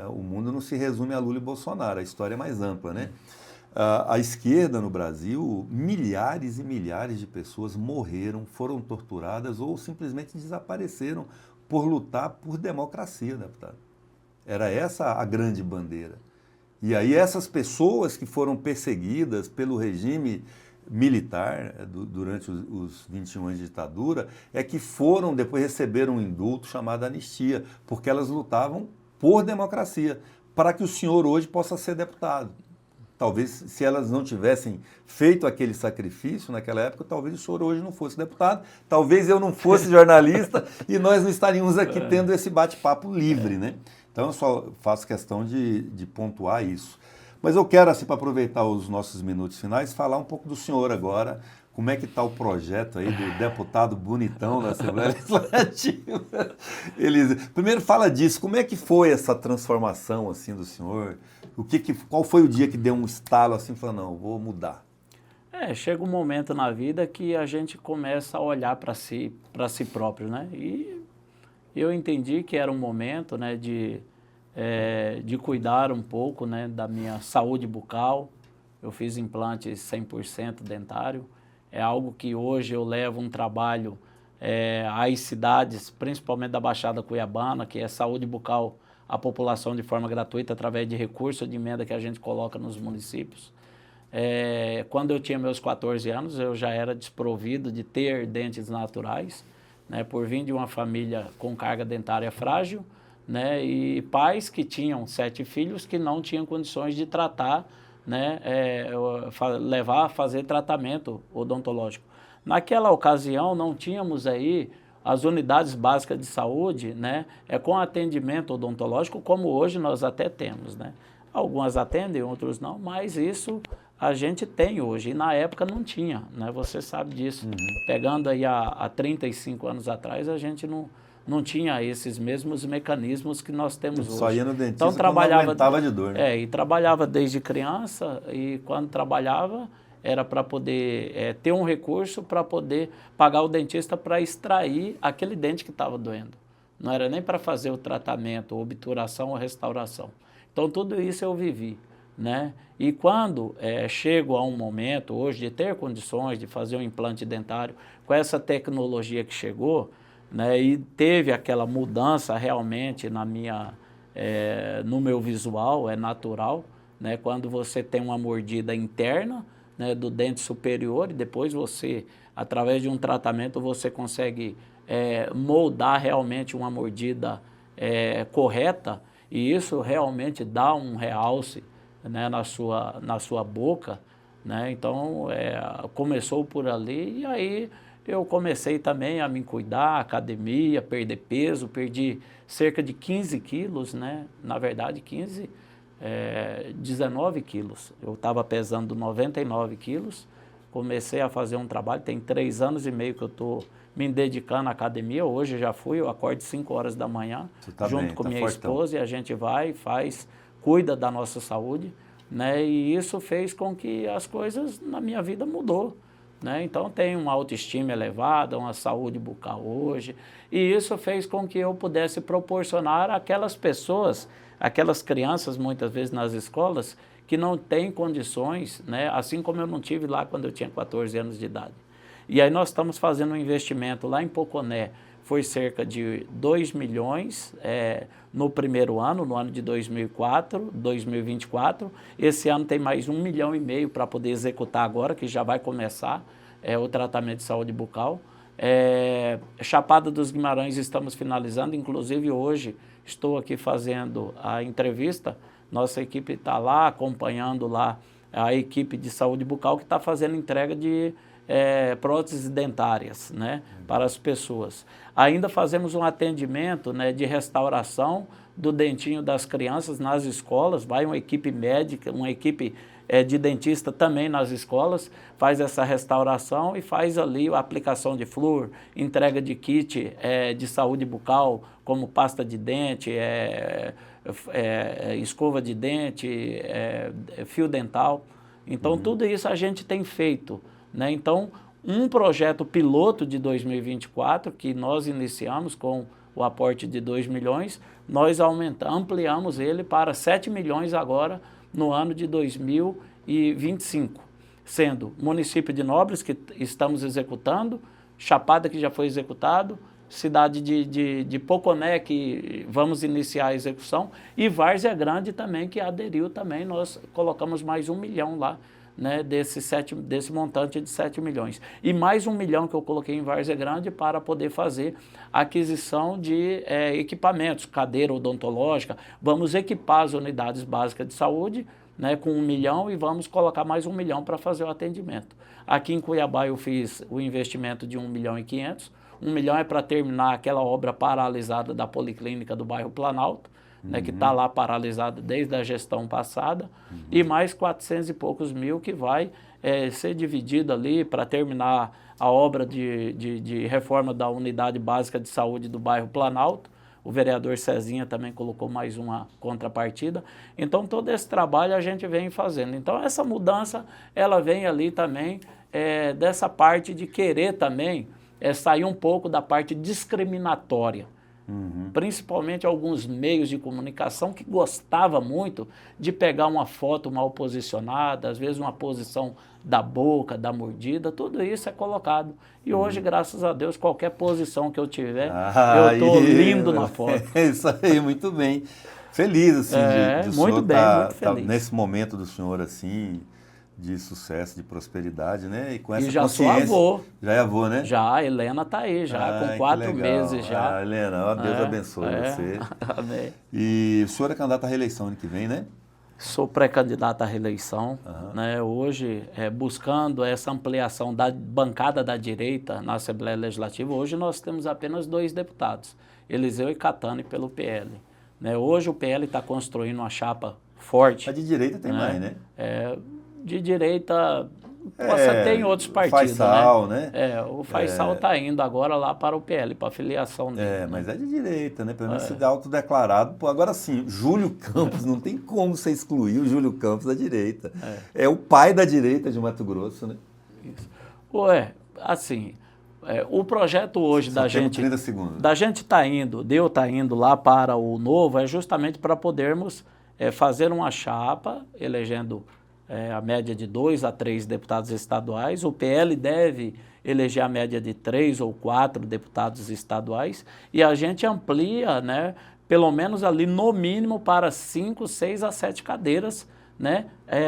o mundo não se resume a Lula e Bolsonaro, a história é mais ampla, né? A esquerda no Brasil, milhares e milhares de pessoas morreram, foram torturadas ou simplesmente desapareceram por lutar por democracia, deputado. Era essa a grande bandeira. E aí essas pessoas que foram perseguidas pelo regime militar durante os 21 anos de ditadura, é que foram, depois receberam um indulto chamado anistia, porque elas lutavam por democracia, para que o senhor hoje possa ser deputado. Talvez, se elas não tivessem feito aquele sacrifício naquela época, talvez o senhor hoje não fosse deputado, talvez eu não fosse jornalista e nós não estaríamos aqui tendo esse bate-papo livre, né? Então, eu só faço questão de pontuar isso. Mas eu quero, assim, para aproveitar os nossos minutos finais, falar um pouco do senhor agora. Como é que está o projeto aí do deputado bonitão da Assembleia Legislativa? Primeiro fala disso, como é que foi essa transformação assim do senhor? Qual foi o dia que deu um estalo assim, falou, não, vou mudar? Chega um momento na vida que a gente começa a olhar para si próprio, né? E eu entendi que era um momento, né, de cuidar um pouco, né, da minha saúde bucal. Eu fiz implante 100% dentário. É algo que hoje eu levo um trabalho às cidades, principalmente da Baixada Cuiabana, que é saúde bucal à população de forma gratuita, através de recurso de emenda que a gente coloca nos municípios. Quando eu tinha meus 14 anos, eu já era desprovido de ter dentes naturais, né, por vir de uma família com carga dentária frágil, né, e pais que tinham 7 filhos que não tinham condições de tratar, né, levar a fazer tratamento odontológico. Naquela ocasião não tínhamos aí as unidades básicas de saúde, né, com atendimento odontológico como hoje nós até temos, né. Algumas atendem, outros não, mas isso a gente tem hoje e na época não tinha, né, você sabe disso. Pegando aí há 35 anos atrás, a gente não tinha esses mesmos mecanismos que nós temos hoje. Só ia no dentista então, trabalhava, quando aguentava de dor, né? E trabalhava desde criança e quando trabalhava era para poder ter um recurso para poder pagar o dentista para extrair aquele dente que estava doendo. Não era nem para fazer o tratamento, obturação ou restauração. Então, tudo isso eu vivi, né? E quando chego a um momento hoje de ter condições de fazer um implante dentário com essa tecnologia que chegou, né, e teve aquela mudança realmente no meu visual, é natural, né, quando você tem uma mordida interna, né, do dente superior e depois você, através de um tratamento, você consegue moldar realmente uma mordida correta e isso realmente dá um realce, né, na sua boca, né, então começou por ali e aí eu comecei também a me cuidar, academia, perder peso, perdi cerca de 15 quilos, né? Na verdade, 19 quilos. Eu estava pesando 99 quilos, comecei a fazer um trabalho, tem 3 anos e meio que eu estou me dedicando à academia, hoje já fui, eu acordo 5 horas da manhã, junto com minha esposa, e a gente vai, cuida da nossa saúde, né? E isso fez com que as coisas na minha vida mudou. Né? Então, tenho uma autoestima elevada, uma saúde bucal hoje, e isso fez com que eu pudesse proporcionar àquelas pessoas, aquelas crianças, muitas vezes nas escolas, que não têm condições, né? Assim como eu não tive lá quando eu tinha 14 anos de idade. E aí nós estamos fazendo um investimento lá em Poconé, foi cerca de 2 milhões no primeiro ano, no ano de 2024. Esse ano tem mais 1,5 milhão para poder executar agora, que já vai começar o tratamento de saúde bucal. Chapada dos Guimarães estamos finalizando, inclusive hoje estou aqui fazendo a entrevista, nossa equipe está lá acompanhando lá a equipe de saúde bucal que está fazendo entrega de próteses dentárias, né, para as pessoas. Ainda fazemos um atendimento, né, de restauração do dentinho das crianças nas escolas, vai uma equipe médica, uma equipe de dentista também nas escolas, faz essa restauração e faz ali a aplicação de flúor, entrega de kit de saúde bucal, como pasta de dente, escova de dente, fio dental. Então, tudo isso a gente tem feito, né? Então, um projeto piloto de 2024, que nós iniciamos com o aporte de 2 milhões, nós ampliamos ele para 7 milhões agora no ano de 2025, sendo município de Nobres, que estamos executando, Chapada, que já foi executado, cidade de Poconé, que vamos iniciar a execução, e Várzea Grande também, que aderiu também, nós colocamos mais 1 milhão lá, né, desse montante de 7 milhões. E mais 1 milhão que eu coloquei em Várzea Grande para poder fazer aquisição de equipamentos, cadeira odontológica, vamos equipar as unidades básicas de saúde, né, com 1 milhão e vamos colocar mais 1 milhão para fazer o atendimento. Aqui em Cuiabá eu fiz o investimento de 1 milhão e 500, 1 milhão é para terminar aquela obra paralisada da Policlínica do bairro Planalto, né, que está lá paralisada desde a gestão passada, e mais 400 e poucos mil que vai ser dividido ali para terminar a obra de reforma da unidade básica de saúde do bairro Planalto. O vereador Cezinha também colocou mais uma contrapartida. Então, todo esse trabalho a gente vem fazendo. Então, essa mudança, ela vem ali também dessa parte de querer também sair um pouco da parte discriminatória. Principalmente alguns meios de comunicação que gostava muito de pegar uma foto mal posicionada, às vezes uma posição da boca, da mordida, tudo isso é colocado. E hoje, graças a Deus, qualquer posição que eu tiver, eu estou lindo na foto. Isso aí, muito bem. Feliz, assim, de o muito senhor bem, muito feliz. Nesse momento do senhor, assim, de sucesso, de prosperidade, né? E com essa já consciência. Sou avô. Já é avô, né? Já, a Helena está aí, já com 4 meses já. Helena, ó, Deus abençoe você. Amém. E o senhor é candidato à reeleição ano que vem, né? Sou pré-candidato à reeleição, né? Hoje, buscando essa ampliação da bancada da direita na Assembleia Legislativa, hoje nós temos apenas 2 deputados, Eliseu e Catani pelo PL. Né? Hoje o PL está construindo uma chapa forte. A de direita tem mais, né? De direita, tem outros partidos, Faisal, né? O Faisal está indo agora lá para o PL, para a filiação dele. Mas é de direita, né? Pelo menos se autodeclarado. Pô, agora sim, Júlio Campos, não tem como você excluir o Júlio Campos da direita. É o pai da direita de Mato Grosso, né? Isso. Assim, o projeto hoje da gente... 30 segundos. Da gente tá indo lá para o Novo, é justamente para podermos fazer uma chapa, elegendo a média de 2 a 3 deputados estaduais. O PL deve eleger a média de 3 ou 4 deputados estaduais e a gente amplia, né, pelo menos ali no mínimo para 5, 6 a 7 cadeiras, né,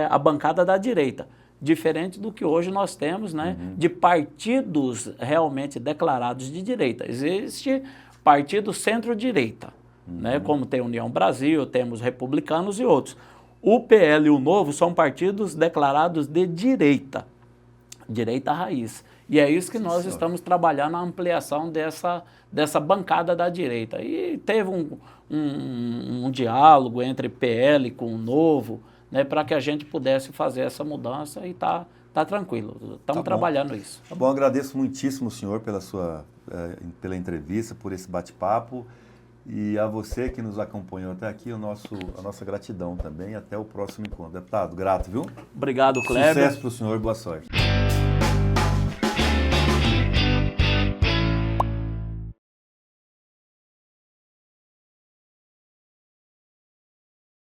a bancada da direita. Diferente do que hoje nós temos, né, de partidos realmente declarados de direita. Existe partido centro-direita, né, como tem União Brasil, temos republicanos e outros. O PL e o Novo são partidos declarados de direita, direita raiz. E é isso que nós estamos trabalhando, na ampliação dessa bancada da direita. E teve um diálogo entre PL com o Novo, né, para que a gente pudesse fazer essa mudança e tá tranquilo. Estamos trabalhando isso. Tá bom, agradeço muitíssimo o senhor pela entrevista, por esse bate-papo. E a você que nos acompanhou até aqui, a nossa gratidão também. Até o próximo encontro. Deputado, grato, viu? Obrigado, Kleber. Sucesso para o senhor, boa sorte.